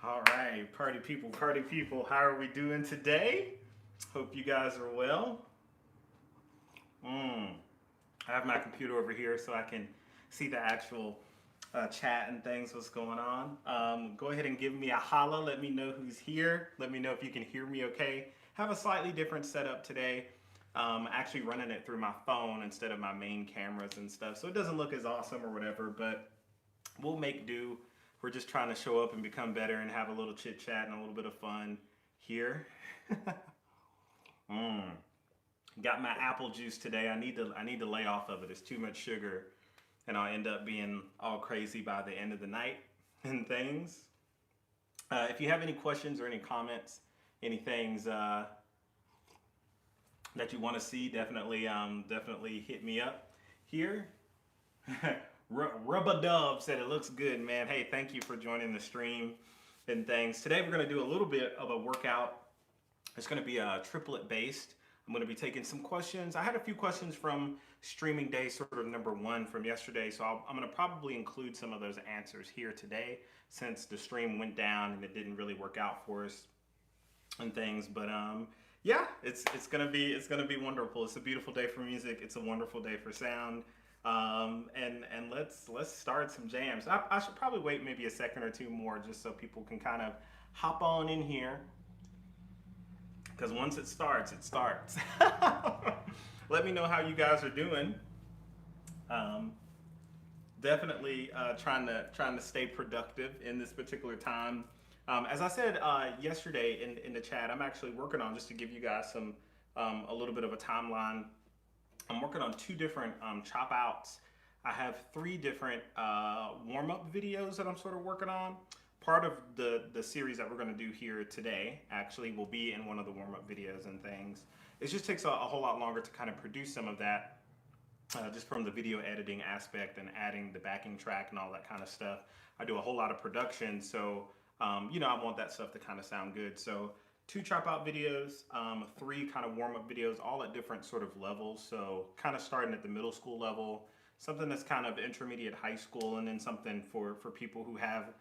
All right, party people, how are we doing today? Hope you guys are well. I have my computer over here so I can see the actual chat and things, what's going on. Go ahead and give me a holla. Let me know who's here. Let me know if you can hear me okay. Have a slightly different setup today. Actually running it through my phone instead of my main cameras and stuff. So it doesn't look as awesome or whatever, but we'll make do. We're just trying to show up and become better and have a little chit chat and a little bit of fun here. Got my apple juice today. I need to lay off of it. It's too much sugar, and I'll end up being all crazy by the end of the night and things. If you have any questions or any comments, any things that you want to see, definitely hit me up here. Rubber Dub said it looks good, man. Hey, thank you for joining the stream and things. Today we're going to do a little bit of a workout. It's going to be triplet based. I'm going to be taking some questions. I had a few questions from streaming day sort of number 1 from yesterday, so I'm going to probably include some of those answers here today since the stream went down and it didn't really work out for us and things. But yeah, it's going to be wonderful. It's a beautiful day for music. It's a wonderful day for sound. And let's start some jams. I should probably wait maybe a second or two more just so people can kind of hop on in here, because once it starts, it starts. Let me know how you guys are doing. Definitely trying to stay productive in this particular time. As I said yesterday in the chat, I'm actually working on, just to give you guys some a little bit of a timeline. I'm working on 2 different chop outs. I have 3 different warm-up videos that I'm sort of working on. Part of the series that we're going to do here today actually will be in one of the warm-up videos and things. It just takes a whole lot longer to kind of produce some of that, just from the video editing aspect and adding the backing track and all that kind of stuff. I do a whole lot of production, so I want that stuff to kind of sound good. So 2 chop out videos, 3 kind of warm up videos, all at different sort of levels. So kind of starting at the middle school level, something that's kind of intermediate high school, and then something for people who have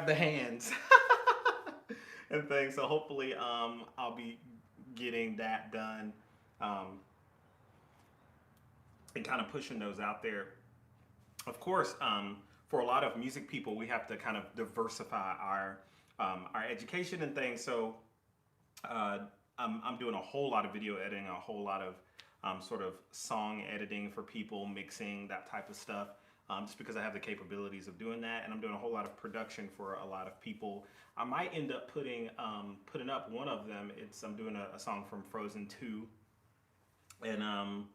the hands and things. So hopefully I'll be getting that done and kind of pushing those out there. Of course, for a lot of music people, we have to kind of diversify our education and things. So I'm doing a whole lot of video editing, a whole lot of sort of song editing for people, mixing, that type of stuff, just because I have the capabilities of doing that. And I'm doing a whole lot of production for a lot of people. I might end up putting up one of them. I'm doing a song from Frozen 2, and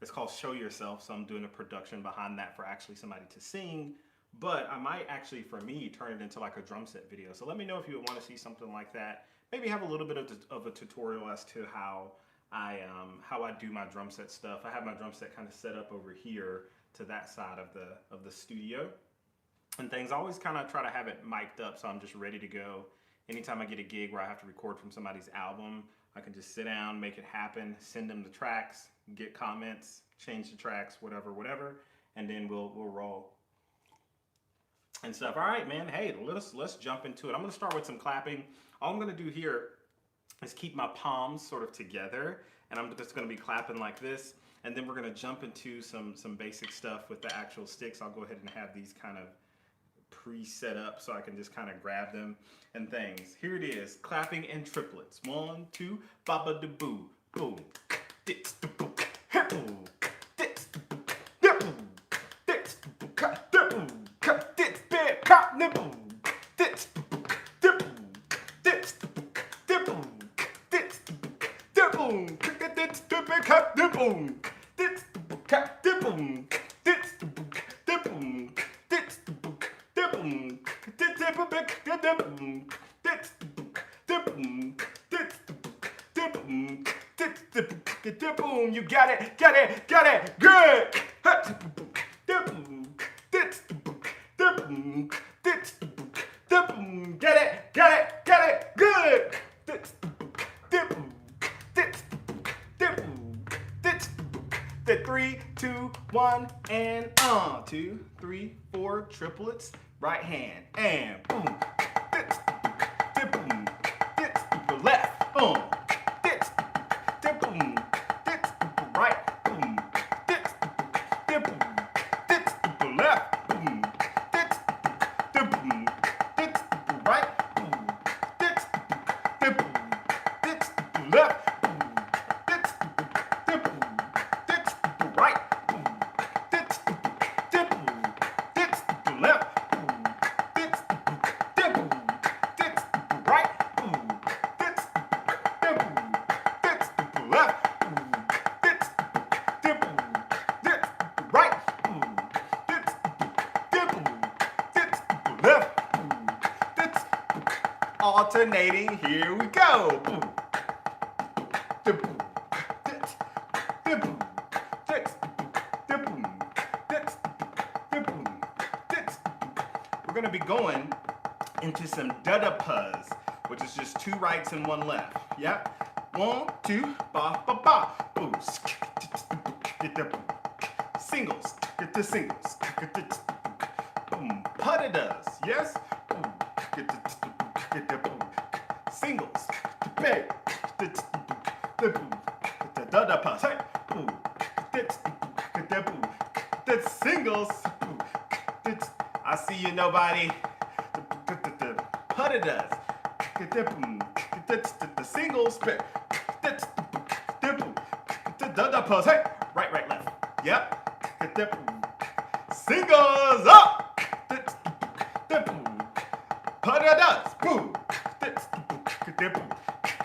it's called Show Yourself. So I'm doing a production behind that for actually somebody to sing. But I might actually, for me, turn it into like a drum set video. So let me know if you would want to see something like that. Maybe have a little bit of a tutorial as to how I do my drum set stuff. I have my drum set kind of set up over here to that side of the studio and things. I always kind of try to have it mic'd up so I'm just ready to go. Anytime I get a gig where I have to record from somebody's album, I can just sit down, make it happen, send them the tracks, get comments, change the tracks, whatever, and then we'll roll and stuff. All right, man. Hey, let's jump into it. I'm gonna start with some clapping. All I'm gonna do here is keep my palms sort of together, and I'm just gonna be clapping like this, and then we're gonna jump into some basic stuff with the actual sticks. I'll go ahead and have these kind of pre-set up so I can just kind of grab them and things. Here it is, clapping in triplets. 1, 2, baba da boo, boom, dits da boo, boo, dits da boo, boo, dits da boo, boo. Dits big cop nibble. Dits dibble. Dits dibble. Dits dibble. Dits big cop nibble. Dits cop dibble. Dits dibble. Dits dibble. Dits dibble big dibble. Dits dibble. Dits dibble. Dits dibble. You got it. Good. Dibble. Dits Get it, good. The 3, 2, 1, and 2, 3, 4 triplets, right hand, and boom. left, right, left, right, left, right, left, right, left, alternating, here we go. We're going to be going into some da-da-puzz, which is just 2 rights and 1 left. Yep. 1, 2, ba ba ba. Ooh. Singles. Get the singles. Boom. Putta-does. Yes. Get the singles. Bang. The da-da-puzz. Hey. The singles. I see you, nobody. Putta-does. The singles. The da-da-puzz. Hey. Right, right, left. Yep. Singles up. Putta-does. Boom.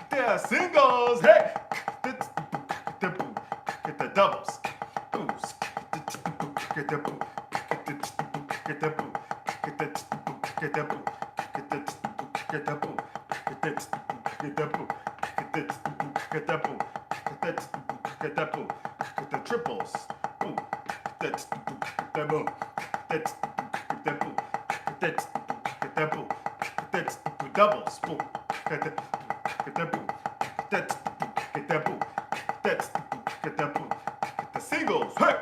The singles. Hey. Get the doubles. Get the boo. Get the boo. Get the boo. Get the boo. Get the boo. Get the boo. Get the boo. Get the boo. Get the boo. Get the triples. Boo. Get the boo. Get the boo. Get the boo. Get the doubles. Boo. Get the boo. Get the boo. Get the boo. Get the boo. Get the singles. Hey.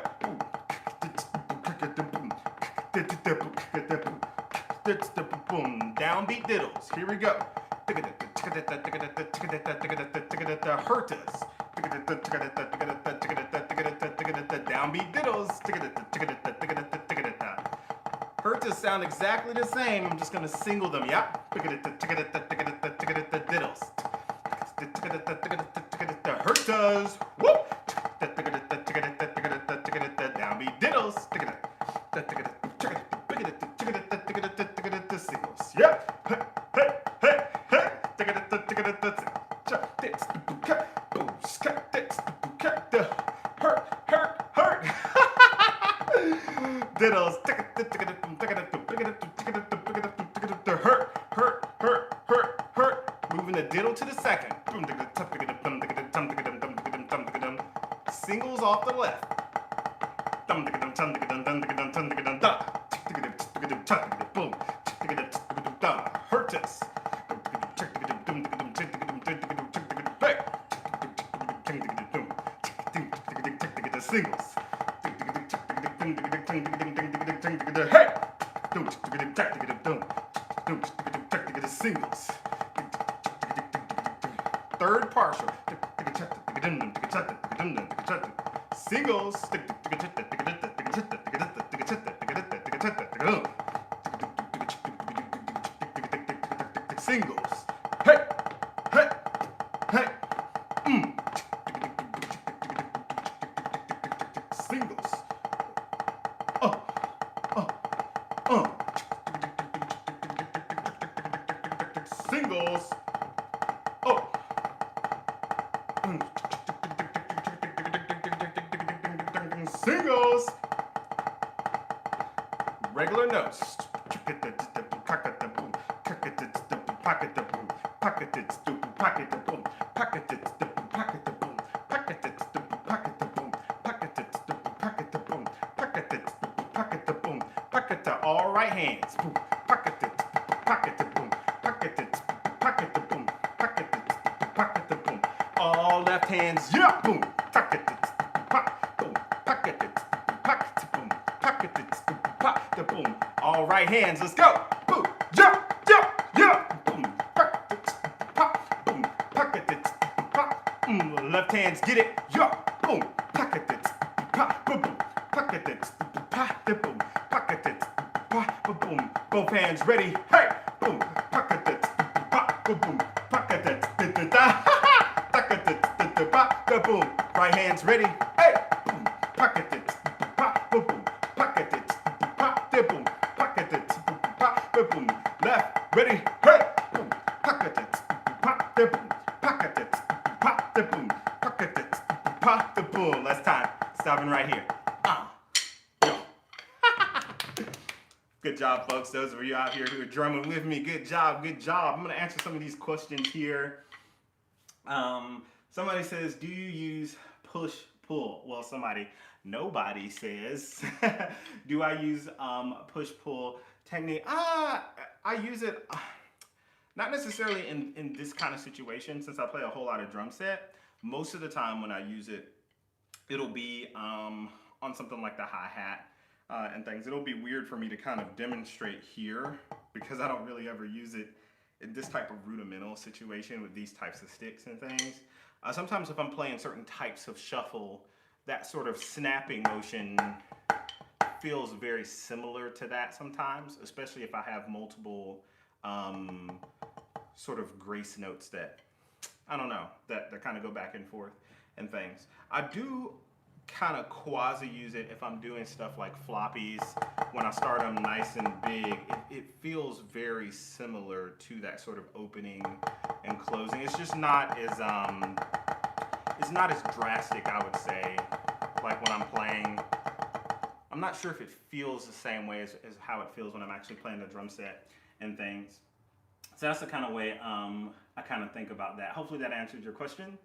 Boom. Downbeat diddles. Here we go. Hurt us. Downbeat diddles. Hurt us sound exactly the same. I'm just gonna single them. Yeah. Diddles. Hurt us. Whoop. Downbeat diddles. Singles. Yep. Hey, hey, hey. Hurt. Diddles. Hurt. Moving the diddle to the second. Singles off the left. Boom. Hurt us. The singles. Hey. The singles. Third partial. Singles. Singles. Hey. Hey. Hey. Singles. Singles. Singles. Regular notes. All right hands. All left hands. Yeah. Boom. Boom. All right hands. Let's go. Boom. Yeah. Boom. Left hands. Get it. Yeah. Boom. Boom. Both hands ready. Hey, boom, boom, boom, boom. Right hands ready. Hey, boom, boom, boom. Left ready. Hey, boom, boom. Last time. Stopping right here. Yo. Good job, folks. Those of you out here who are drumming with me, good job, good job. I'm going to answer some of these questions here. Somebody says, do you use push-pull? Well, nobody says, do I use push-pull technique? I use it, not necessarily in this kind of situation, since I play a whole lot of drum set. Most of the time when I use it, it'll be on something like the hi-hat and things. It'll be weird for me to kind of demonstrate here because I don't really ever use it in this type of rudimental situation with these types of sticks and things. Sometimes if I'm playing certain types of shuffle, that sort of snapping motion feels very similar to that sometimes, especially if I have multiple sort of grace notes that, I don't know, that kind of go back and forth and things. I do kind of quasi use it if I'm doing stuff like floppies. When I start them nice and big, it feels very similar to that sort of opening and closing. It's just not as drastic, I would say, like when I'm playing. I'm not sure if it feels the same way as how it feels when I'm actually playing the drum set and things. So that's the kind of way I kind of think about that. Hopefully that answered your question.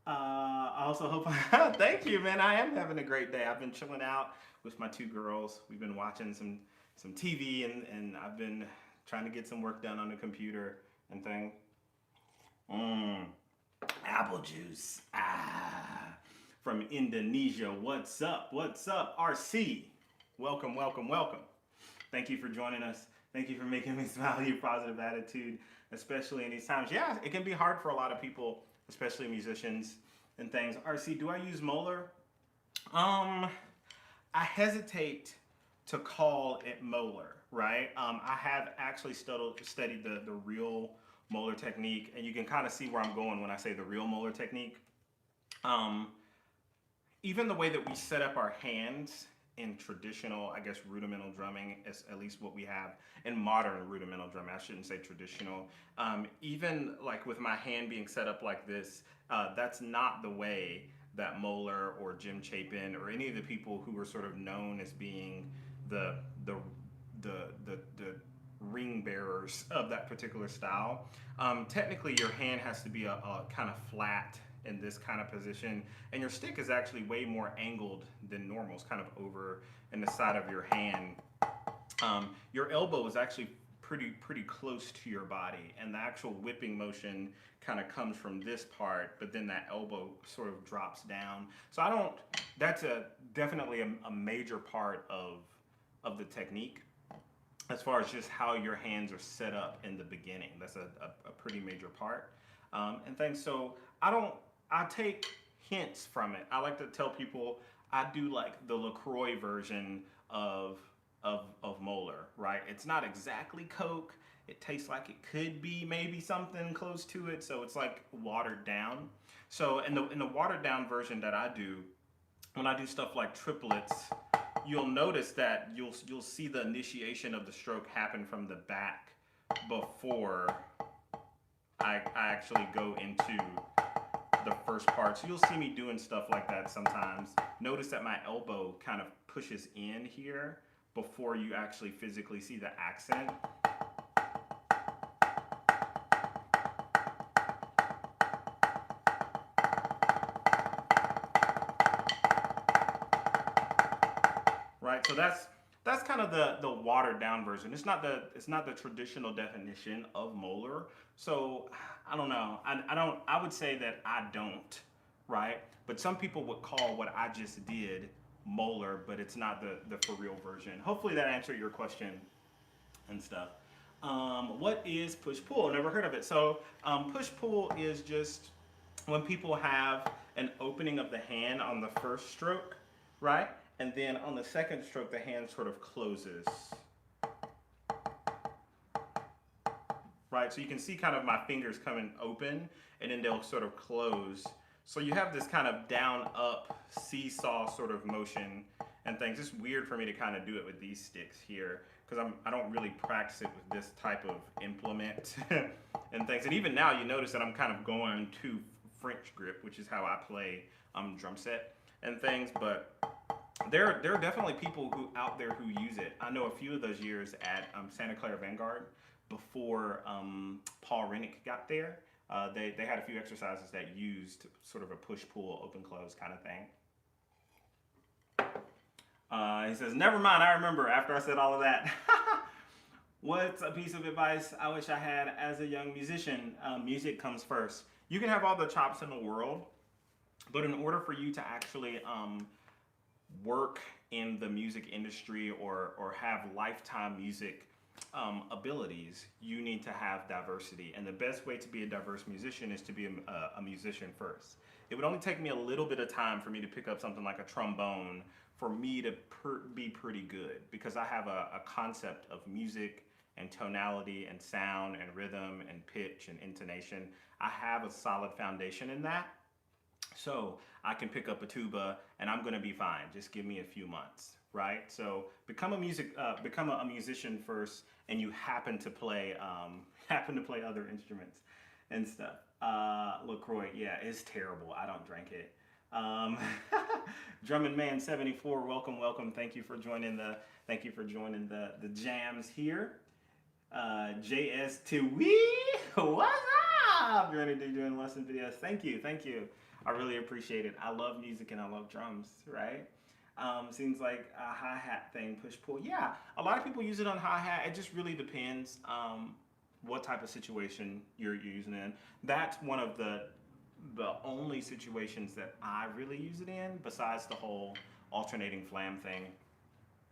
I also hope, thank you, man. I am having a great day. I've been chilling out with my two girls. We've been watching some TV and I've been trying to get some work done on the computer and things. Apple juice. From Indonesia. What's up? What's up? RC. Welcome, welcome, welcome. Thank you for joining us. Thank you for making me smile. Your positive attitude, especially in these times. Yeah, it can be hard for a lot of people, especially musicians and things. RC, do I use molar? I hesitate to call it molar, right? I have actually studied the real molar technique, and you can kind of see where I'm going when I say the real molar technique. Even the way that we set up our hands in traditional, I guess, rudimental drumming, is at least what we have in modern rudimental drumming. I shouldn't say traditional. Even like with my hand being set up like this, that's not the way that Moeller or Jim Chapin or any of the people who were sort of known as being the ring bearers of that particular style. Technically, your hand has to be a kind of flat in this kind of position, and your stick is actually way more angled than normal. It's kind of over in the side of your hand. Your elbow is actually pretty close to your body, and the actual whipping motion kind of comes from this part, but then that elbow sort of drops down. So that's definitely a major part of the technique as far as just how your hands are set up in the beginning. That's a pretty major part and things. So I take hints from it. I like to tell people I do like the LaCroix version of Moeller, right? It's not exactly Coke. It tastes like it could be maybe something close to it, so it's like watered down. So in the watered down version that I do, when I do stuff like triplets, you'll notice that you'll see the initiation of the stroke happen from the back before I actually go into the first part. So you'll see me doing stuff like that sometimes. Notice that my elbow kind of pushes in here before you actually physically see the accent. Right, so that's kind of the watered down version. It's not the traditional definition of Moeller. So I don't know. I would say that I don't, right? But some people would call what I just did Moeller, but it's not the for real version. Hopefully that answered your question and stuff. What is push-pull? Never heard of it. So push-pull is just when people have an opening of the hand on the first stroke, right? And then on the second stroke, the hand sort of closes. right? So you can see kind of my fingers coming open and then they'll sort of close. So you have this kind of down up seesaw sort of motion and things. It's weird for me to kind of do it with these sticks here because I don't really practice it with this type of implement and things. And even now you notice that I'm kind of going to French grip, which is how I play drum set and things. But there are definitely people who out there who use it. I know a few of those years at Santa Clara Vanguard before Paul Rennick got there. They had a few exercises that used sort of a push-pull, open-close kind of thing. He says, never mind, I remember after I said all of that. What's a piece of advice I wish I had as a young musician? Music comes first. You can have all the chops in the world, but in order for you to actually work in the music industry or have lifetime music abilities, you need to have diversity. And the best way to be a diverse musician is to be a musician first. It would only take me a little bit of time for me to pick up something like a trombone for me to be pretty good, because I have a concept of music and tonality and sound and rhythm and pitch and intonation. I have a solid foundation in that. So I can pick up a tuba and I'm gonna be fine. Just give me a few months, right? So become a musician first, and you happen to play other instruments and stuff. LaCroix, yeah, it's terrible. I don't drink it. Drumming Man 74, welcome. Thank you for joining the jams here. JS2, what's up? You're doing lesson videos. Thank you. I really appreciate it. I love music and I love drums, right? Seems like a hi-hat thing, push-pull. Yeah, a lot of people use it on hi-hat. It just really depends what type of situation you're using it in. That's one of the only situations that I really use it in, besides the whole alternating flam thing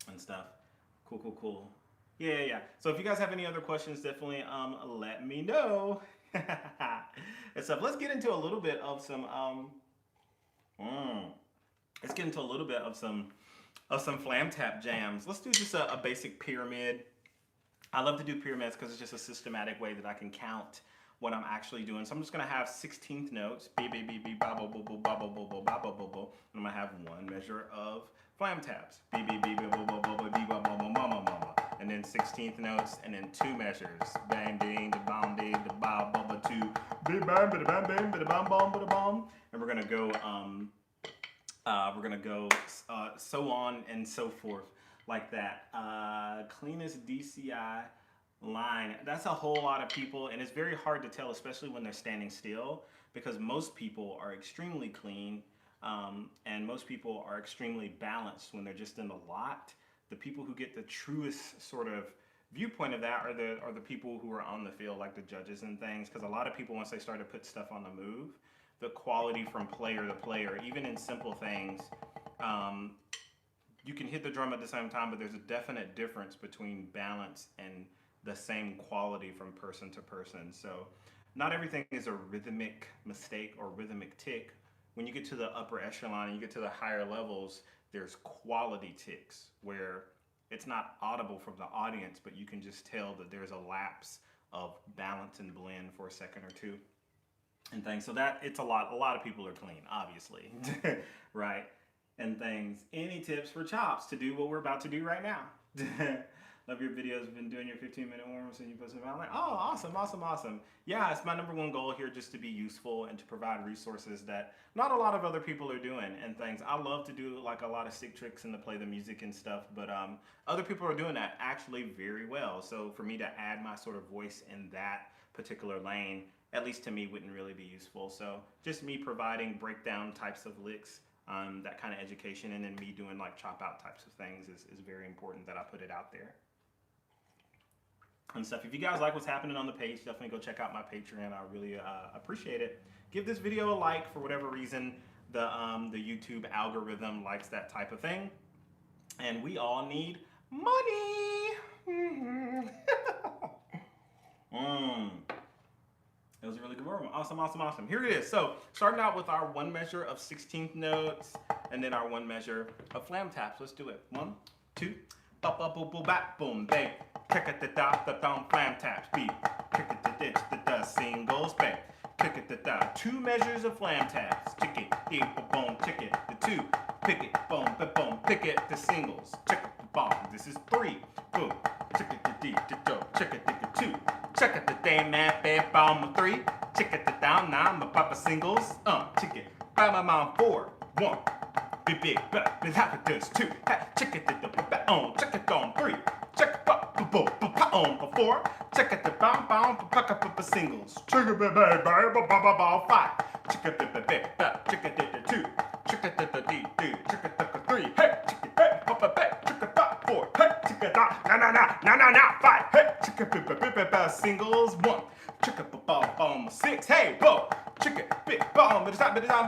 and stuff. Cool. Yeah. So if you guys have any other questions, definitely let me know. And stuff. Let's get into a little bit of some flam tap jams. Let's do just a basic pyramid. I love to do pyramids because it's just a systematic way that I can count what I'm actually doing. So I'm just gonna have 16th notes, B, B, B, B, ba, bo, bo, bo, ba, bo, bo, bo, ba, bo, bo, bo. And I'm gonna have one measure of flam taps, B, B, B, B, bo, bo, bo, bo, B, ba, bo, bo, mama, mama. And then 16th notes, and then two measures, bang, ding, da, bam, ding, da, ba, ba, ba, two, bam, bam, bam, bam, bam, bam, bam, bam, bam. And we're gonna go so on and so forth like that. Cleanest DCI line. That's a whole lot of people, and it's very hard to tell, especially when they're standing still, because most people are extremely clean, and most people are extremely balanced when they're just in the lot. The people who get the truest sort of viewpoint of that are the people who are on the field, like the judges and things, because a lot of people, once they start to put stuff on the move, the quality from player to player, even in simple things, you can hit the drum at the same time, but there's a definite difference between balance and the same quality from person to person. So not everything is a rhythmic mistake or rhythmic tick. When you get to the upper echelon and you get to the higher levels, there's quality ticks where it's not audible from the audience, but you can just tell that there's a lapse of balance and blend for a second or two and things. So that it's a lot of people are clean, obviously, right? And things. Any tips for chops to do what we're about to do right now? Love your videos. Been doing your 15-minute warm-ups and you post them out. Like, oh, awesome. Yeah, it's my number one goal here, just to be useful and to provide resources that not a lot of other people are doing and things. I love to do like a lot of sick tricks and to play the music and stuff, but other people are doing that actually very well. So for me to add my sort of voice in that particular lane, at least to me, wouldn't really be useful. So just me providing breakdown types of licks, that kind of education, and then me doing like chop out types of things is very important that I put it out there and stuff. If you guys like what's happening on the page, definitely go check out my Patreon. I really appreciate it. Give this video a like. For whatever reason, the YouTube algorithm likes that type of thing, and we all need money. It was a really good one. Awesome. Here it is. So starting out with our one measure of 16th notes, and then our one measure of flam taps. Let's do it. 1, 2, ba ba boom boom bap boom bang. Check it the dot the thumb flam taps. Beat. Tick it the singles, bang. Tick it the 2 measures of flam taps. Tick it, boom, tick it the 2. Pick it, boom, pick it the singles. Tick it the bomb. This is 3. Boom. Tick it the D, tick it the 2. Check it the day, man, bam, bomb 3. Tick it the down, now my papa singles. Tick it, bam, bam, 4. 1. Big, half this 2. Check it the on, check it on 3. Check it on 4. Check it the bound, pack up singles. Check it the 5. Check it the 2. Check it the D, check it the 3. Hey, check it, hey, papa, check it 4. Hey, check it na 5. Hey, check it singles 1. Check it bomb 6. Hey, whoa. Check it big bomb, but it's not bit on.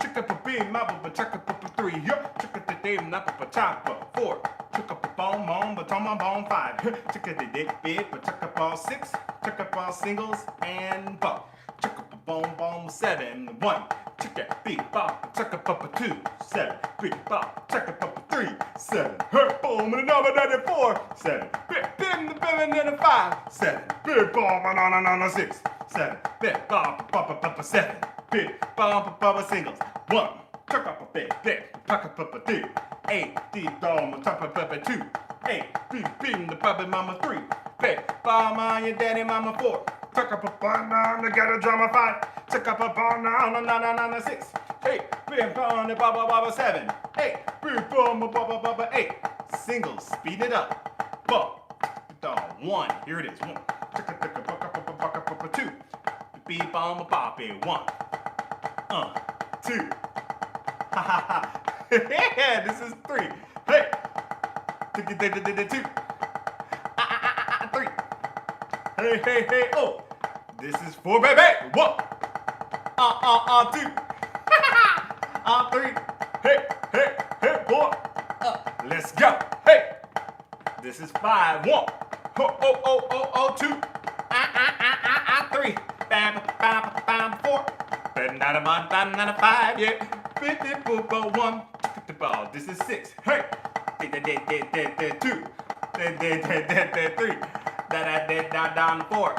Check it big map, check it 3. Check it the day, not chopper 4. Check up the bomb, but on my bomb 5. Check it the big, but check up all 6. Check up all singles and bomb. Check up the bomb 7. 1. Check it big bomb, check up 2. 7. Big bomb, check up 3. 7. Hurt boom, and another 4. 7. Big bim, the bim, and a 5. 7. Big bomb, and 6. 7. Big bomb, 7. Big bomb, singles. 1. Check up a big, pack up 3. 8. D bomb, top up 2. 8. Big the puppy mama 3. Big bomb on your daddy mama 4. Check up a bomb on the ghetto drama 5. Check up a bomb on 6. 8. Big bomb the baba 7. 8. Big bomb 8. Singles, speed it up. Bump. 1. Here it is. 1. Check up 2. Beep bomb poppy 1. 2. Ha ha ha. Yeah, this is 3. Hey. 2. 3. Hey, oh. This is 4, baby. 1. 2. 3. Hey, 4. Let's go. Hey. This is 5. 1. 2. 3. Bam, 4. Not 5, yeah. 1. This is 6. Hey. 2. 3. Down 4.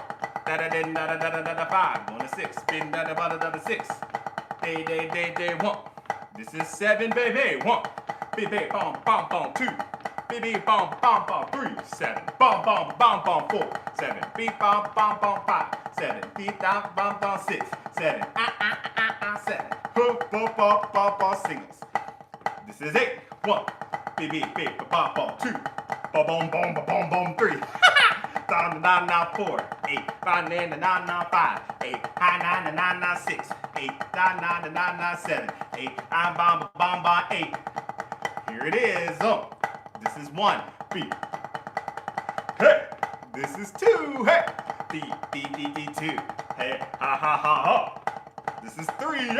5. 1 to 6. Spin 6. 1. This is 7, baby. 1. Baby, bomb, 2. Baby, bomb, 3. 7. Bomb, 4. 7. Beep, bomb, 5. 7. Beep, bomb, 6. 7. 7. Singles. This is 8. 1. Baby, bomb, 2. Boom, 3. Down, 4. 8. 5, 9, 5. 8. High 9, 6. 8. Down, 9, 7. 8. I'm bomb, 8. Here it is. This is 1. B. Hey. This is 2. Hey. D, 2. Hey. Ha. This is 3.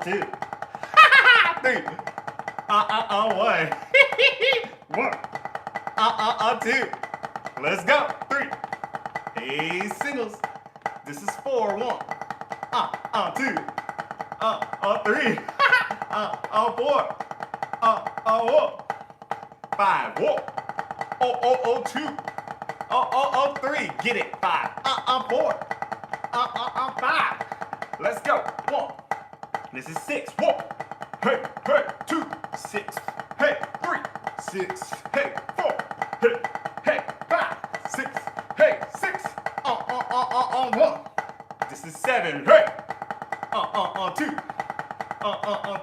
2. 3. 1. 1. 2. Let's go. 3. Hey, singles. This is 4. 1. 2. 3. 4. 5. 2. 3. Get it. 5. 4. 5. Let's go. 1. This is 6. 1. Hey, 2. 6. Hey, 3. 6. Hey, 4. Hey, 5. 6. Hey, 6. 1. This is 7. Hey. 2.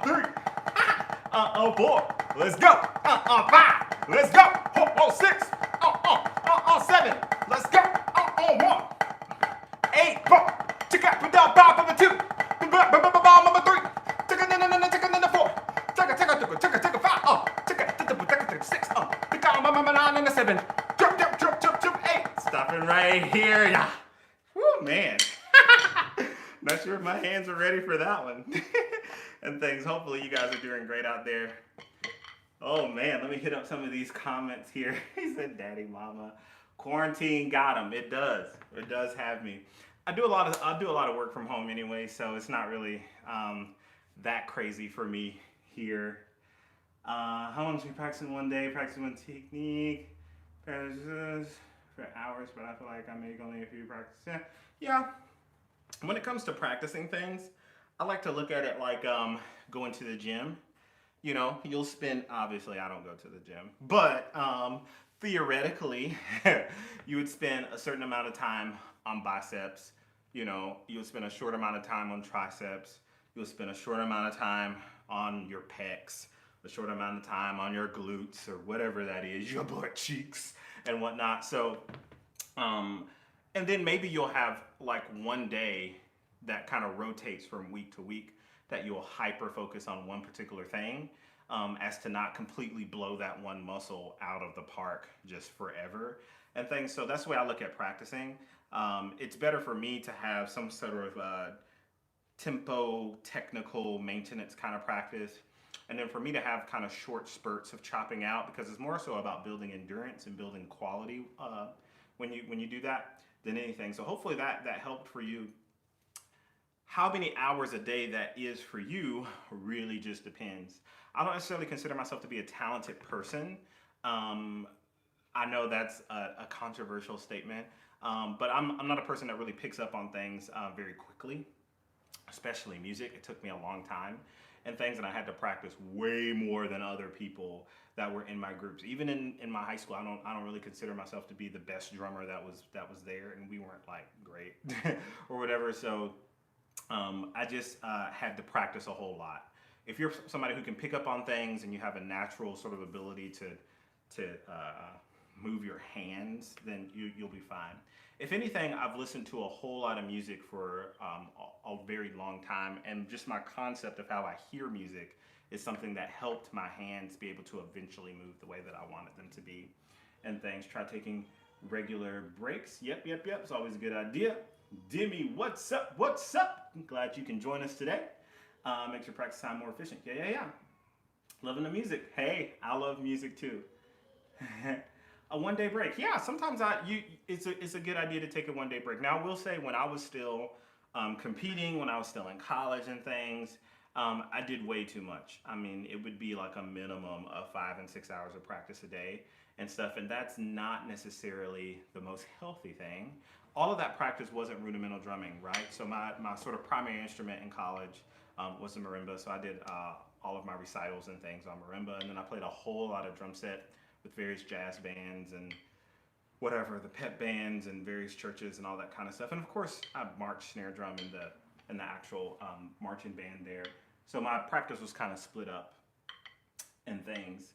3. 4. Let's go. 5. Let's go. 6. 7. Let's go. 1. 8. Check out the bomb 2. Bomb 3. Take a 4. Take a 5. Take a 6. Pick out 9 and 7. Jump, 8. Stopping right here. Yeah. Woo, man. Not sure if my hands are ready for that one. And things. Hopefully you guys are doing great out there. Oh man, let me hit up some of these comments here. He said, "Daddy, mama, quarantine got him." It does. It does have me. I do a lot of work from home anyway, so it's not really that crazy for me here. How long was we practicing one day? Practicing one technique. for hours, but I feel like I make only a few practices. Yeah. When it comes to practicing things, I like to look at it like going to the gym. You know, you'll spend, obviously I don't go to the gym, but theoretically you would spend a certain amount of time on biceps. You know, you'll spend a short amount of time on triceps. You'll spend a short amount of time on your pecs, a short amount of time on your glutes or whatever that is, your butt cheeks and whatnot. So um, and then maybe you'll have like one day that kind of rotates from week to week that you'll hyper focus on one particular thing, as to not completely blow that one muscle out of the park just forever and things. So that's the way I look at practicing. It's better for me to have some sort of tempo, technical maintenance kind of practice. And then for me to have kind of short spurts of chopping out, because it's more so about building endurance and building quality when you do that than anything. So hopefully that helped for you. How many hours a day that is for you really just depends. I don't necessarily consider myself to be a talented person. I know that's a controversial statement, but I'm not a person that really picks up on things very quickly, especially music. It took me a long time and things, and I had to practice way more than other people that were in my groups. Even in my high school, I don't really consider myself to be the best drummer that was there, and we weren't like great or whatever. So I just had to practice a whole lot. If you're somebody who can pick up on things and you have a natural sort of ability to move your hands, then you'll be fine. If anything, I've listened to a whole lot of music for a very long time, and just my concept of how I hear music is something that helped my hands be able to eventually move the way that I wanted them to be and things. Try taking regular breaks. Yep. It's always a good idea. Demi, what's up? What's up? I'm glad you can join us today. Makes your practice time more efficient. Yeah. Loving the music. Hey, I love music too. A 1 day break. Yeah, sometimes it's a good idea to take a 1 day break. Now I will say, when I was still competing, when I was still in college and things, I did way too much. I mean, it would be like a minimum of 5 and 6 hours of practice a day and stuff, and that's not necessarily the most healthy thing. All of that practice wasn't rudimental drumming, right? So my sort of primary instrument in college was the marimba, so I did all of my recitals and things on marimba, and then I played a whole lot of drum set with various jazz bands and whatever, the pep bands and various churches and all that kind of stuff. And of course, I marched snare drum in the actual marching band there. So my practice was kind of split up and things.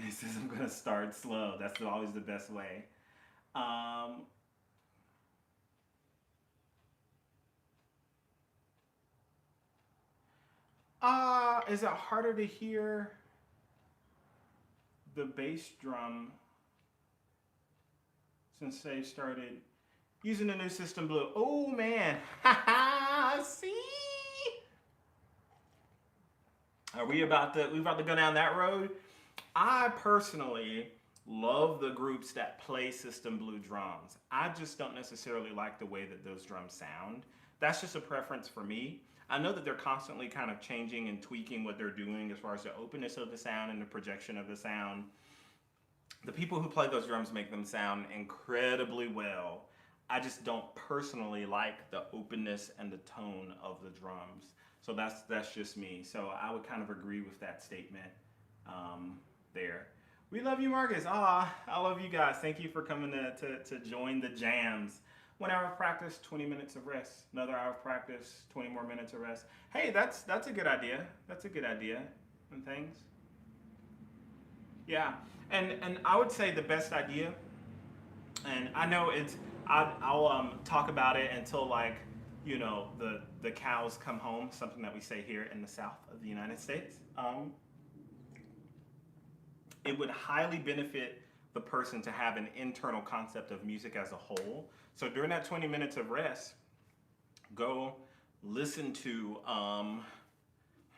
He says I'm gonna start slow. That's always the best way. Is it harder to hear the bass drum since they started using the new system blue? Oh man, see? Are we about to go down that road? I personally love the groups that play System Blue drums. I just don't necessarily like the way that those drums sound. That's just a preference for me. I know that they're constantly kind of changing and tweaking what they're doing as far as the openness of the sound and the projection of the sound. The people who play those drums make them sound incredibly well. I just don't personally like the openness and the tone of the drums. So that's just me. So I would kind of agree with that statement there. We love you, Marcus. I love you guys. Thank you for coming to join the jams. 1 hour of practice, 20 minutes of rest. Another hour of practice, 20 more minutes of rest. Hey, that's a good idea. That's a good idea and things. Yeah, and I would say the best idea, and I know I'll talk about it until, like, you know, the cows come home, something that we say here in the South of the United States. It would highly benefit the person to have an internal concept of music as a whole. So during that 20 minutes of rest, go listen to, how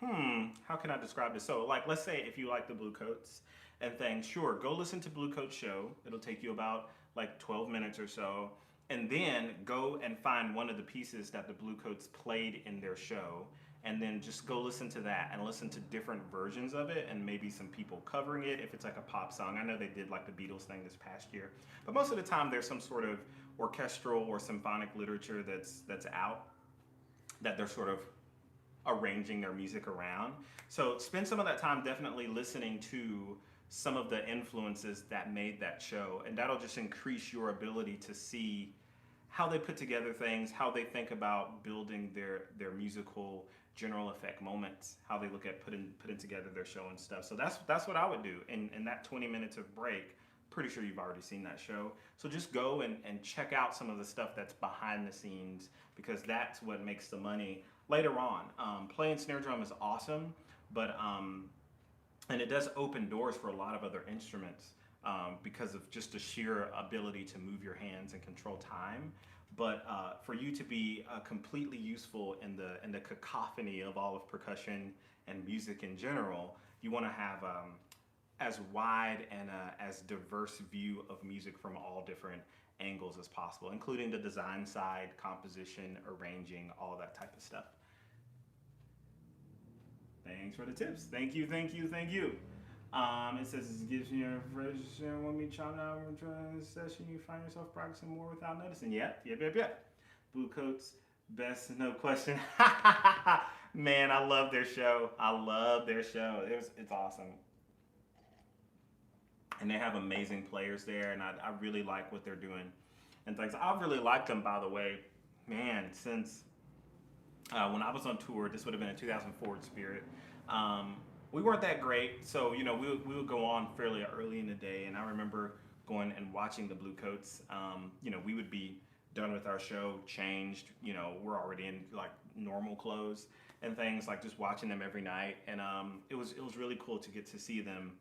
can I describe this? So, like, let's say if you like the Blue Coats and things, sure, go listen to Blue Coats show. It'll take you about like 12 minutes or so. And then go and find one of the pieces that the Blue Coats played in their show and then just go listen to that and listen to different versions of it and maybe some people covering it if it's like a pop song. I know they did like the Beatles thing this past year, but most of the time there's some sort of orchestral or symphonic literature that's out that they're sort of arranging their music around. So spend some of that time definitely listening to some of the influences that made that show, and that'll just increase your ability to see how they put together things, how they think about building their musical general effect moments, how they look at putting together their show and stuff. So that's what I would do in that 20 minutes of break. Pretty sure you've already seen that show. So just go and check out some of the stuff that's behind the scenes, because that's what makes the money later on. Playing snare drum is awesome, but and it does open doors for a lot of other instruments because of just the sheer ability to move your hands and control time. But for you to be completely useful in the cacophony of all of percussion and music in general, you want to have as wide and as diverse view of music from all different angles as possible, including the design side, composition, arranging, all that type of stuff. Thanks for the tips. Thank you, thank you, thank you. It says it gives you a refreshing when we chop out in session, you find yourself practicing more without noticing. Yep. Blue Coats, best, no question. Man, I love their show. It's awesome. And they have amazing players there, and I really like what they're doing and things. I've really liked them, by the way, man, since when I was on tour. This would have been in 2004 Spirit. We weren't that great, so we would go on fairly early in the day, and I remember going and watching the Blue Coats. We would be done with our show, changed, we're already in like normal clothes and things, like just watching them every night, and it was really cool to get to see them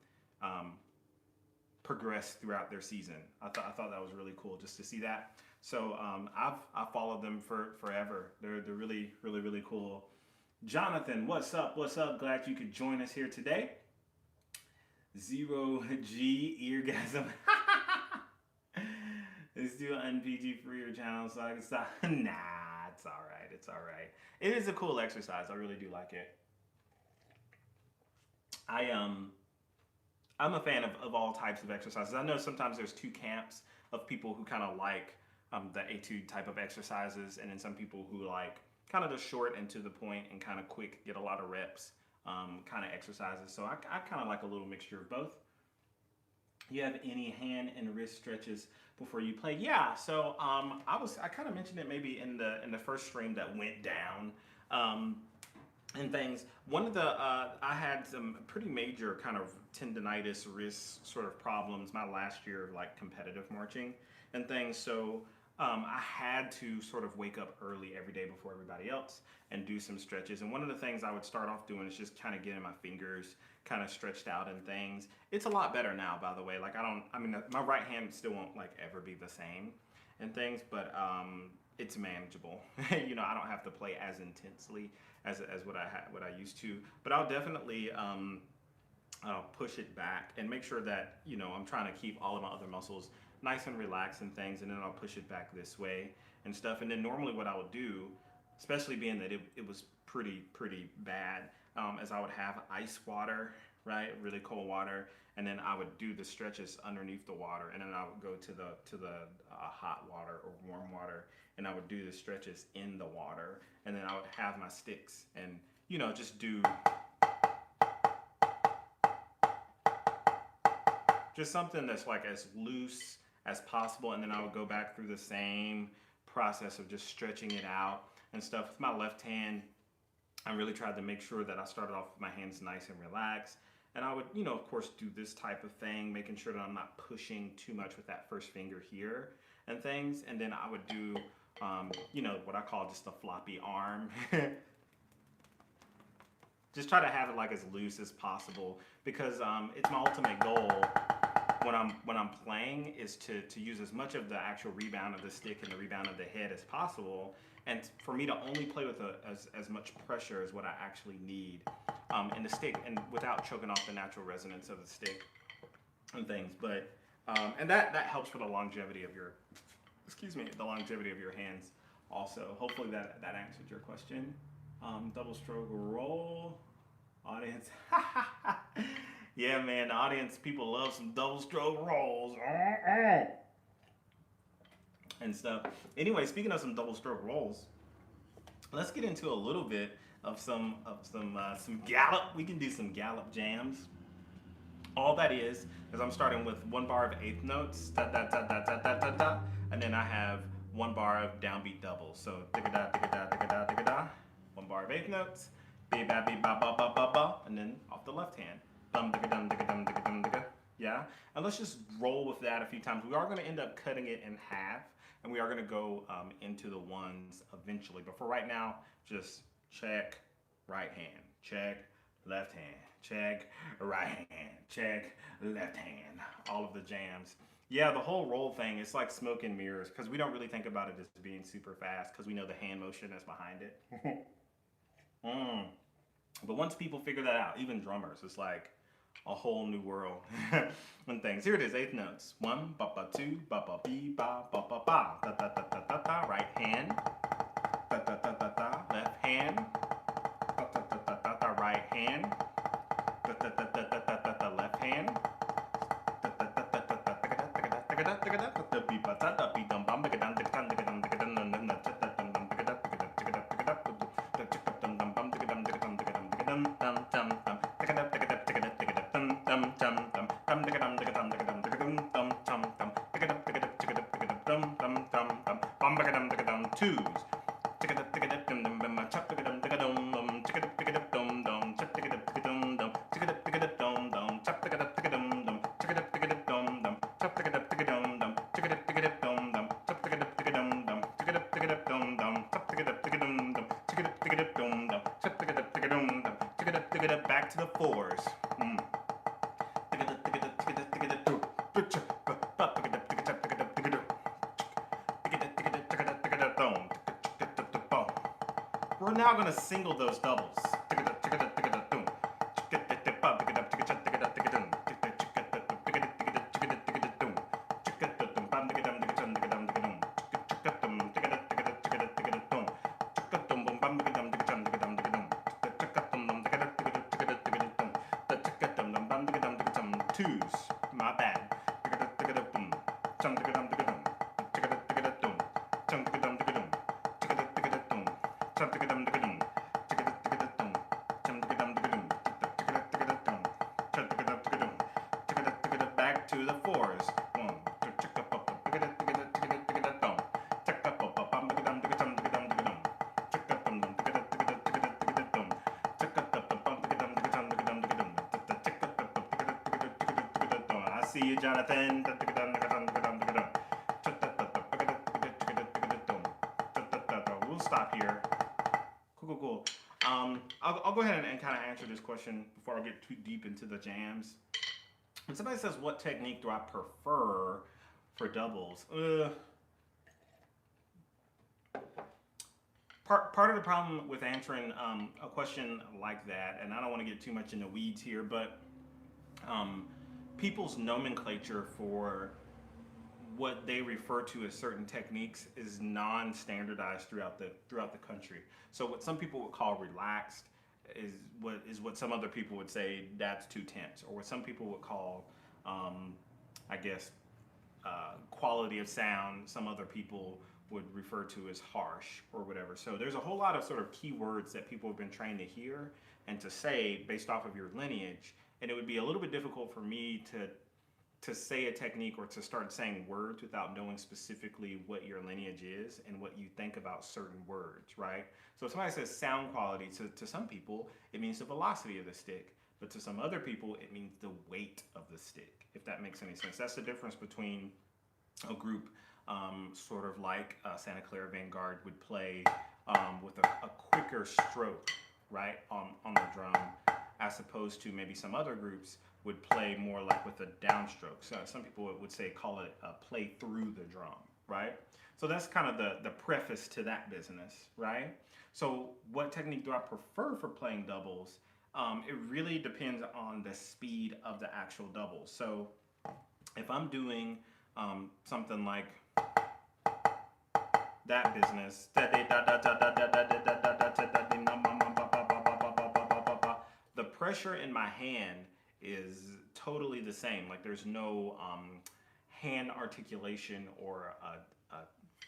progress throughout their season. I thought that was really cool just to see that. So I've followed them for forever. They're really, really, really cool. Jonathan, what's up? Glad you could join us here today. 0G eargasm. Let's do an NPG for your channel so I can stop. Nah, it's all right. It is a cool exercise. I really do like it. I'm a fan of all types of exercises. I know sometimes there's two camps of people who kind of like the etude type of exercises, and then some people who like kind of the short and to the point and kind of quick, get a lot of reps kind of exercises. So I kind of like a little mixture of both. You have any hand and wrist stretches before you play? Yeah, so I kind of mentioned it maybe in the first stream that went down and things. One of the I had some pretty major kind of tendonitis, wrist sort of problems my last year of like competitive marching and things. So I had to sort of wake up early every day before everybody else and do some stretches. And one of the things I would start off doing is just kind of getting my fingers kind of stretched out and things. It's a lot better now, by the way. Like my right hand still won't like ever be the same and things, but it's manageable. I don't have to play as intensely as what I used to, but I'll definitely push it back and make sure that I'm trying to keep all of my other muscles nice and relaxed and things, and then I'll push it back this way and stuff. And then normally what I would do, especially being that it was pretty bad, is I would have ice water, right, really cold water, and then I would do the stretches underneath the water, and then I would go to the hot water or warm water, and I would do the stretches in the water, and then I would have my sticks and just do just something that's like as loose as possible, and then I would go back through the same process of just stretching it out and stuff. With my left hand, I really tried to make sure that I started off with my hands nice and relaxed, and I would, of course, do this type of thing, making sure that I'm not pushing too much with that first finger here and things, and then I would do, what I call just a floppy arm. Just try to have it like as loose as possible, because it's my ultimate goal when I'm playing is to use as much of the actual rebound of the stick and the rebound of the head as possible, and for me to only play with as much pressure as what I actually need in the stick, and without choking off the natural resonance of the stick and things. But and that helps for the longevity of your hands also. Hopefully that answered your question. Double stroke roll. Audience. Yeah, man, the audience, people love some double stroke rolls and stuff. Anyway, speaking of some double stroke rolls, let's get into a little bit of some gallop. We can do some gallop jams. All that is I'm starting with one bar of eighth notes, da da da da da da da da, and then I have one bar of downbeat doubles. So digga da digga da digga da digga da, one bar of eighth notes, be ba be ba ba ba ba ba, and then off the left hand, dum digga dum digga dum digga dum digga. Yeah, and let's just roll with that a few times. We are going to end up cutting it in half, and we are going to go into the ones eventually. But for right now, just check right hand, check left hand, check right hand, check left hand. All of the jams. Yeah, the whole roll thing, it's like smoke and mirrors because we don't really think about it as being super fast because we know the hand motion that's behind it. mm. But once people figure that out, even drummers, it's like a whole new world and things. Here it is, eighth notes. One, ba ba two, ba ba be ba ba ba ba. Da da da da da da. Right hand. Da da da da da. Left hand. Da da da da da da. Right hand. Da da da da da da da. Left hand. Da da da da da da da da da da da. Be ba da da be dum bum ba dum da dum da dum da dum dum da da dum dum da da da da da dum dum bum da dum da dum da dum da dum dum dum dum. Twos. Back to the fours. We're now going to single those doubles. Twos. My bad. Back to the fours. One. I see you, Jonathan. We'll stop here. Cool. I'll go ahead and kind of answer this question before I get too deep into the jams. When somebody says, what technique do I prefer for doubles? Part of the problem with answering a question like that, and I don't want to get too much in the weeds here, but people's nomenclature for what they refer to as certain techniques is non-standardized throughout the country. So what some people would call relaxed is what some other people would say that's too tense, or what some people would call, I guess, quality of sound. Some other people would refer to as harsh or whatever. So there's a whole lot of sort of keywords that people have been trained to hear and to say based off of your lineage, and it would be a little bit difficult for me to say a technique or to start saying words without knowing specifically what your lineage is and what you think about certain words, right? So if somebody says sound quality, to some people, it means the velocity of the stick. But to some other people, it means the weight of the stick, if that makes any sense. That's the difference between a group sort of like Santa Clara Vanguard would play with a quicker stroke, right, on the drum, as opposed to maybe some other groups would play more like with a downstroke. So some people would say, call it play through the drum, right? So that's kind of the preface to that business, right? So what technique do I prefer for playing doubles? It really depends on the speed of the actual doubles. So if I'm doing something like that business. The pressure in my hand is totally the same. Like there's no hand articulation or a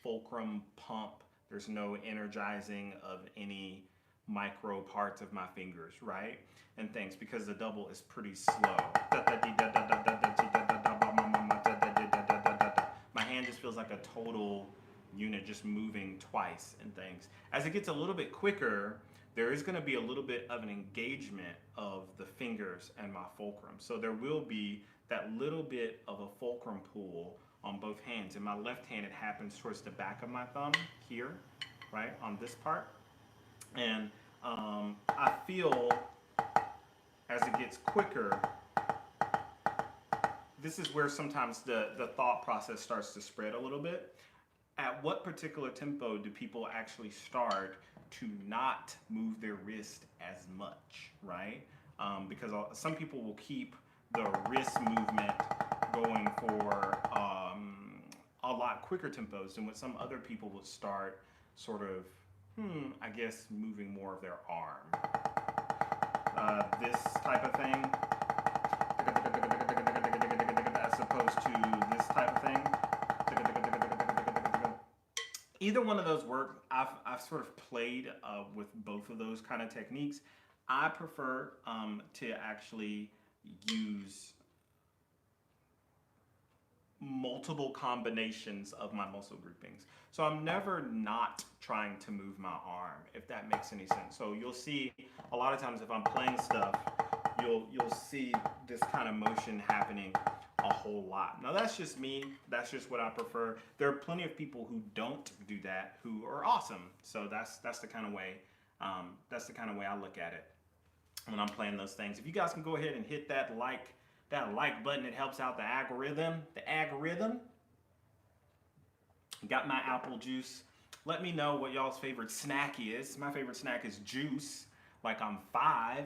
fulcrum pump. There's no energizing of any micro parts of my fingers, right? And things because the double is pretty slow. My hand just feels like a total unit just moving twice and things. As it gets a little bit quicker, there is going to be a little bit of an engagement of the fingers and my fulcrum. So there will be that little bit of a fulcrum pull on both hands. In my left hand, it happens towards the back of my thumb here, right, on this part. And I feel as it gets quicker, this is where sometimes the thought process starts to spread a little bit. At what particular tempo do people actually start to not move their wrist as much, right? Because some people will keep the wrist movement going for a lot quicker tempos, and what some other people would start sort of, I guess, moving more of their arm. This type of thing, as opposed to this type of thing. Either one of those work. I've sort of played with both of those kind of techniques. I prefer to actually use multiple combinations of my muscle groupings. So I'm never not trying to move my arm, if that makes any sense. So you'll see a lot of times if I'm playing stuff, you'll see this kind of motion happening a whole lot. Now that's just me. That's just what I prefer. There are plenty of people who don't do that who are awesome. So that's the kind of way I look at it when I'm playing those things. If you guys can go ahead and hit that like button, it helps out the algorithm. Got my apple juice. Let me know what y'all's favorite snack is. My favorite snack is juice. Like I'm 5.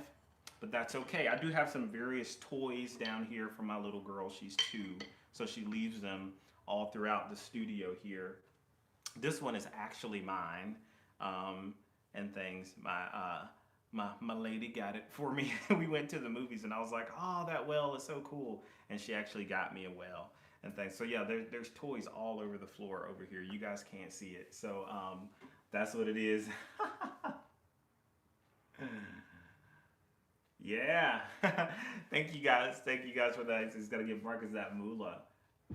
But that's okay. I do have some various toys down here for my little girl. She's 2, so she leaves them all throughout the studio here. This one is actually mine, and things. My lady got it for me. We went to the movies, and I was like, "Oh, that well is so cool!" And she actually got me a well and things. So yeah, there's toys all over the floor over here. You guys can't see it, so that's what it is. Yeah. Thank you guys. Thank you guys for that. He's gotta give Marcus that moolah.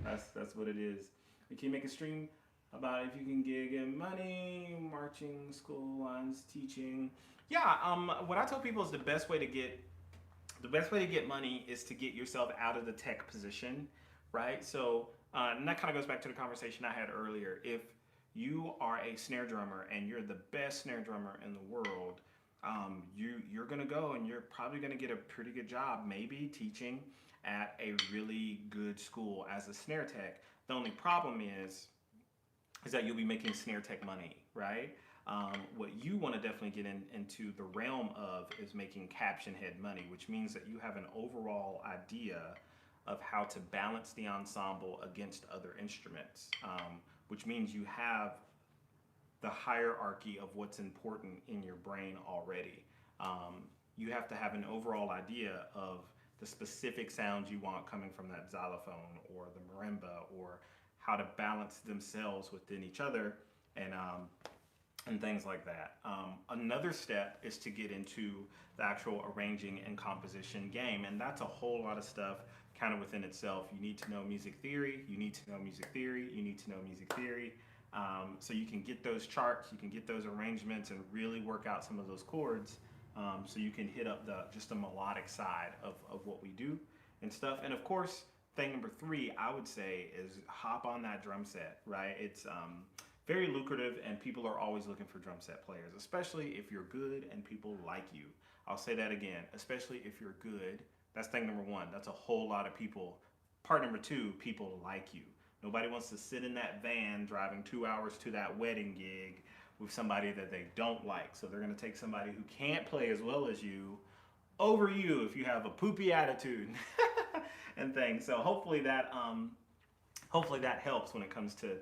That's what it is. We can make a stream about if you can gig in money, marching, school lines, teaching. Yeah. What I tell people is the best way to get money is to get yourself out of the tech position, right? So, and that kind of goes back to the conversation I had earlier. If you are a snare drummer and you're the best snare drummer in the world, you're gonna go and you're probably gonna get a pretty good job, maybe teaching at a really good school as a snare tech. The only problem is that you'll be making snare tech money, right? What you want to definitely get into the realm of is making caption head money, which means that you have an overall idea of how to balance the ensemble against other instruments, which means you have the hierarchy of what's important in your brain already. You have to have an overall idea of the specific sounds you want coming from that xylophone or the marimba, or how to balance themselves within each other, and things like that. Another step is to get into the actual arranging and composition game, and that's a whole lot of stuff kind of within itself. You need to know music theory, you need to know music theory, you need to know music theory. So you can get those charts, you can get those arrangements, and really work out some of those chords, so you can hit up just the melodic side of what we do and stuff. And of course, thing number 3, I would say, is hop on that drum set, right? It's very lucrative, and people are always looking for drum set players, especially if you're good and people like you. I'll say that again, especially if you're good. That's thing number 1. That's a whole lot of people. Part number 2, people like you. Nobody wants to sit in that van driving 2 hours to that wedding gig with somebody that they don't like. So they're going to take somebody who can't play as well as you over you if you have a poopy attitude and things. So hopefully that helps when it comes to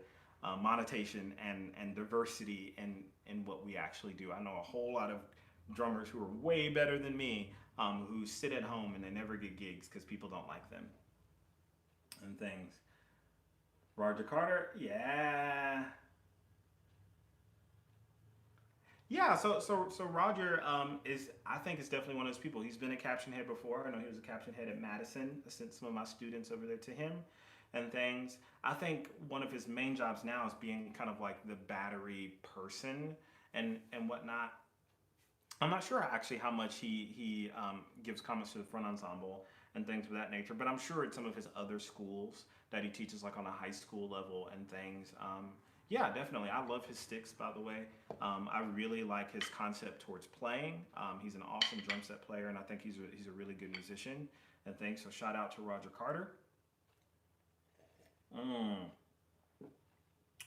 monetization and diversity in what we actually do. I know a whole lot of drummers who are way better than me, who sit at home and they never get gigs because people don't like them and things. Roger Carter, yeah. Yeah, so Roger is, I think, is definitely one of those people. He's been a caption head before. I know he was a caption head at Madison. I sent some of my students over there to him and things. I think one of his main jobs now is being kind of like the battery person and whatnot. I'm not sure actually how much he gives comments to the front ensemble and things of that nature, but I'm sure at some of his other schools that he teaches, like on a high school level and things. Yeah, definitely. I love his sticks, by the way. I really like his concept towards playing. He's an awesome drum set player, and I think he's a really good musician and things. So shout out to Roger Carter. Mm.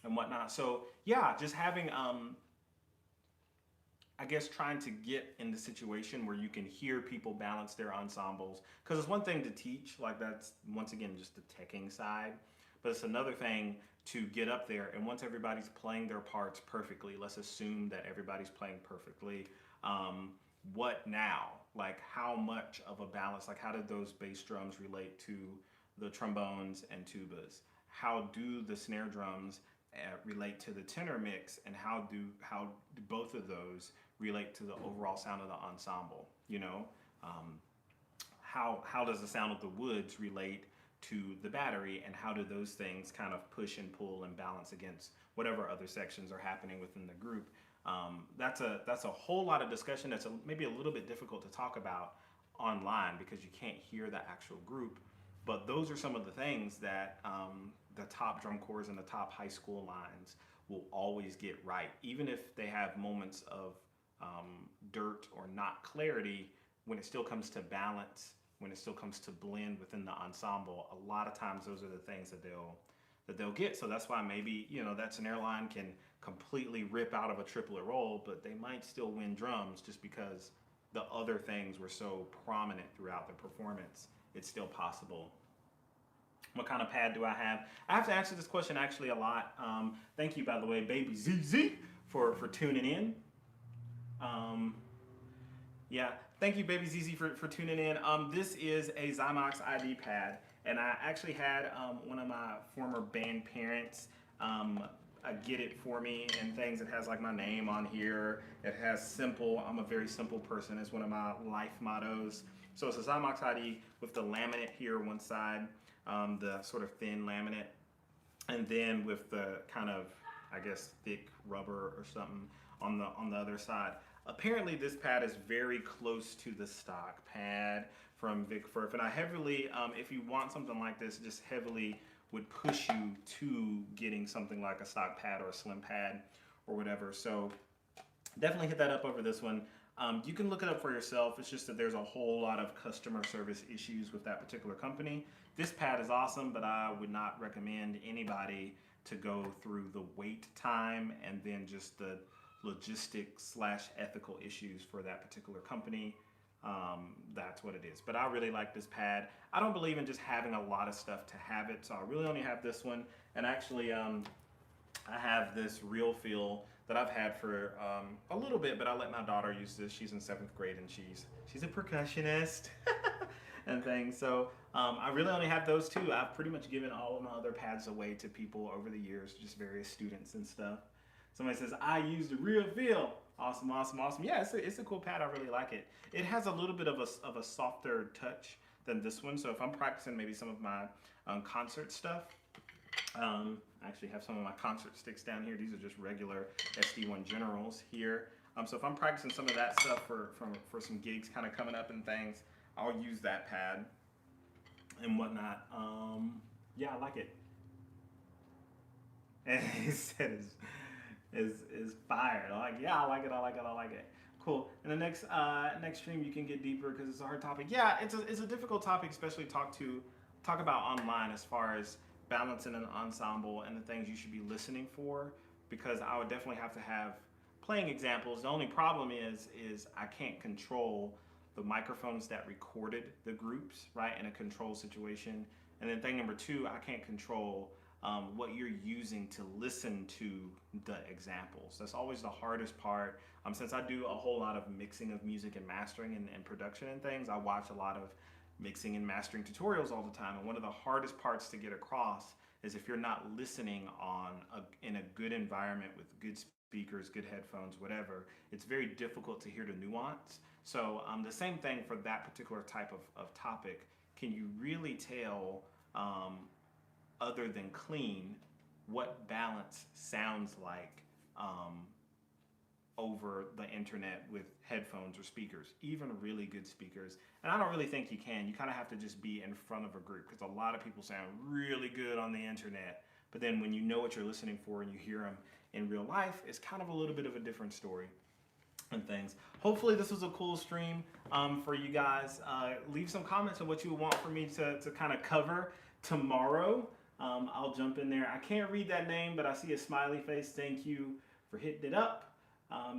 And whatnot. So yeah, just having I guess trying to get in the situation where you can hear people balance their ensembles. Because it's one thing to teach, like that's once again just the teching side, but it's another thing to get up there and once everybody's playing their parts perfectly, let's assume that everybody's playing perfectly. What now? Like how much of a balance? Like how did those bass drums relate to the trombones and tubas? How do the snare drums relate to the tenor mix, and how do both of those relate to the overall sound of the ensemble? You know, how does the sound of the woods relate to the battery, and how do those things kind of push and pull and balance against whatever other sections are happening within the group? That's a whole lot of discussion. That's maybe a little bit difficult to talk about online because you can't hear the actual group. But those are some of the things that the top drum corps and the top high school lines will always get right, even if they have moments of dirt or not clarity. When it still comes to balance, when it still comes to blend within the ensemble, a lot of times those are the things that they'll get. So that's why maybe, you know, that snare line can completely rip out of a triplet roll, but they might still win drums just because the other things were so prominent throughout the performance. It's still possible. What kind of pad do I have? I have to answer this question actually a lot. Thank you, by the way, baby ZZ, for tuning in. Yeah, thank you, baby ZZ, for tuning in. This is a Zymox ID pad, and I actually had one of my former band parents get it for me and things. It has like my name on here. It has simple. I'm a very simple person. It's one of my life mottos. So it's a Zymox ID with the laminate here one side, the sort of thin laminate, and then with the kind of, I guess, thick rubber or something on the other side. Apparently this pad is very close to the stock pad from Vic Firth, and I heavily, if you want something like this, just heavily would push you to getting something like a stock pad or a slim pad or whatever. So definitely hit that up over this one. You can look it up for yourself. It's just that there's a whole lot of customer service issues with that particular company. This pad is awesome, but I would not recommend anybody to go through the wait time and then just the logistics / ethical issues for that particular company. That's what it is. But I really like this pad. I don't believe in just having a lot of stuff to have it, so I really only have this one. And actually, I have this Real Feel that I've had for a little bit, but I let my daughter use this. She's in 7th grade and she's a percussionist and things. So I really only have those two. I've pretty much given all of my other pads away to people over the years, just various students and stuff. Somebody says, I used the Real Feel. Awesome, awesome, awesome. Yeah, it's a cool pad. I really like it. It has a little bit of a softer touch than this one. So if I'm practicing maybe some of my concert stuff, I actually have some of my concert sticks down here. These are just regular SD1 Generals here. So if I'm practicing some of that stuff for some gigs kind of coming up and things, I'll use that pad and whatnot. Yeah, I like it. And he said is fired. I'm like, yeah, I like it, I like it, I like it. Cool. In the next stream, you can get deeper because it's a hard topic. Yeah, it's a difficult topic, especially talk about online as far as balancing an ensemble and the things you should be listening for. Because I would definitely have to have playing examples. The only problem is I can't control the microphones that recorded the groups, right, in a control situation. And then thing number two, I can't control what you're using to listen to the examples. That's always the hardest part. Since I do a whole lot of mixing of music and mastering and production and things, I watch a lot of mixing and mastering tutorials all the time. And one of the hardest parts to get across is if you're not listening in a good environment with good speakers, good headphones, whatever, it's very difficult to hear the nuance. So the same thing for that particular type of topic. Can you really tell, other than clean, what balance sounds like over the internet with headphones or speakers, even really good speakers? And I don't really think you can. You kind of have to just be in front of a group, because a lot of people sound really good on the internet, but then when you know what you're listening for and you hear them in real life, it's kind of a little bit of a different story and things. Hopefully this was a cool stream for you guys. Leave some comments on what you want for me to kind of cover tomorrow. I'll jump in there. I can't read that name, but I see a smiley face. Thank you for hitting it up.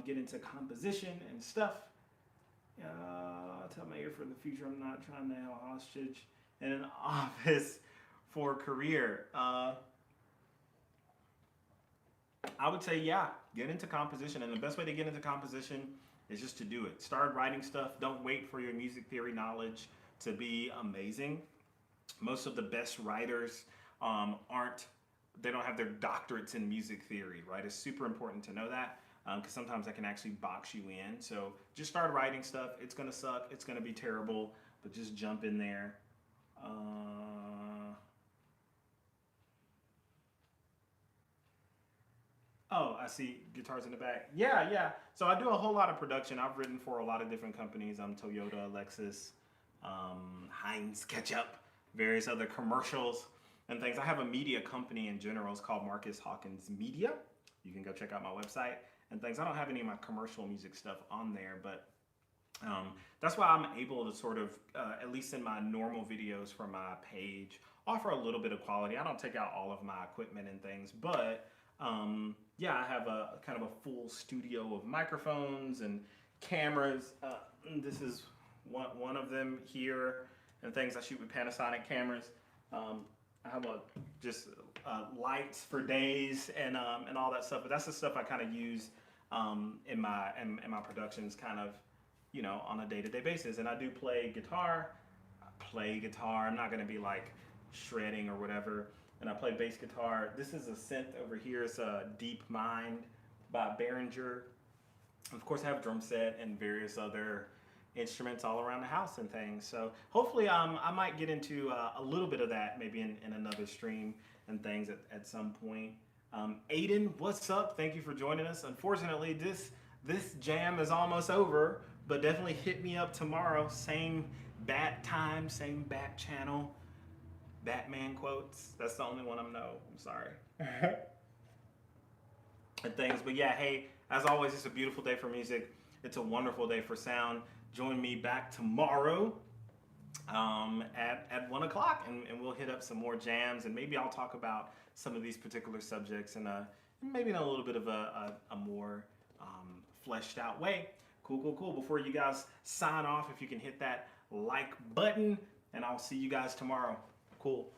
Get into composition and stuff. Tell my ear for the future I'm not trying to have a hostage in an office for career. I would say, yeah, get into composition. And the best way to get into composition is just to do it. Start writing stuff. Don't wait for your music theory knowledge to be amazing. Most of the best writers they don't have their doctorates in music theory, right? It's super important to know that, because sometimes that can actually box you in. So just start writing stuff. It's going to suck. It's going to be terrible, but just jump in there. Oh, I see guitars in the back. Yeah. So I do a whole lot of production. I've written for a lot of different companies. Toyota, Lexus, Heinz Ketchup, various other commercials and things. I have a media company in general. It's called marcushawkinsmedia. You can go check out my website and things. I don't have any of my commercial music stuff on there, but that's why I'm able to sort of, at least in my normal videos for my page, offer a little bit of quality. I don't take out all of my equipment and things, but yeah, I have a kind of a full studio of microphones and cameras. This is one of them here and things. I shoot with Panasonic cameras. I have just lights for days and all that stuff. But that's the stuff I kind of use in my productions, kind of, on a day-to-day basis. And I do play guitar. I'm not gonna be like shredding or whatever. And I play bass guitar. This is a synth over here. It's a Deep Mind by Behringer. Of course, I have a drum set and various other instruments all around the house and things. So hopefully I might get into a little bit of that maybe in another stream and things at some point. Aiden, what's up? Thank you for joining us. Unfortunately, this jam is almost over, but definitely hit me up tomorrow. Same bat time, same bat channel. Batman quotes. That's the only one I know. I'm sorry. And things. But yeah, hey, as always, it's a beautiful day for music. It's a wonderful day for sound. Join me back tomorrow at 1 o'clock, and we'll hit up some more jams, and maybe I'll talk about some of these particular subjects in maybe in a little bit of a more fleshed out way. Cool. Before you guys sign off, if you can hit that like button, and I'll see you guys tomorrow. Cool.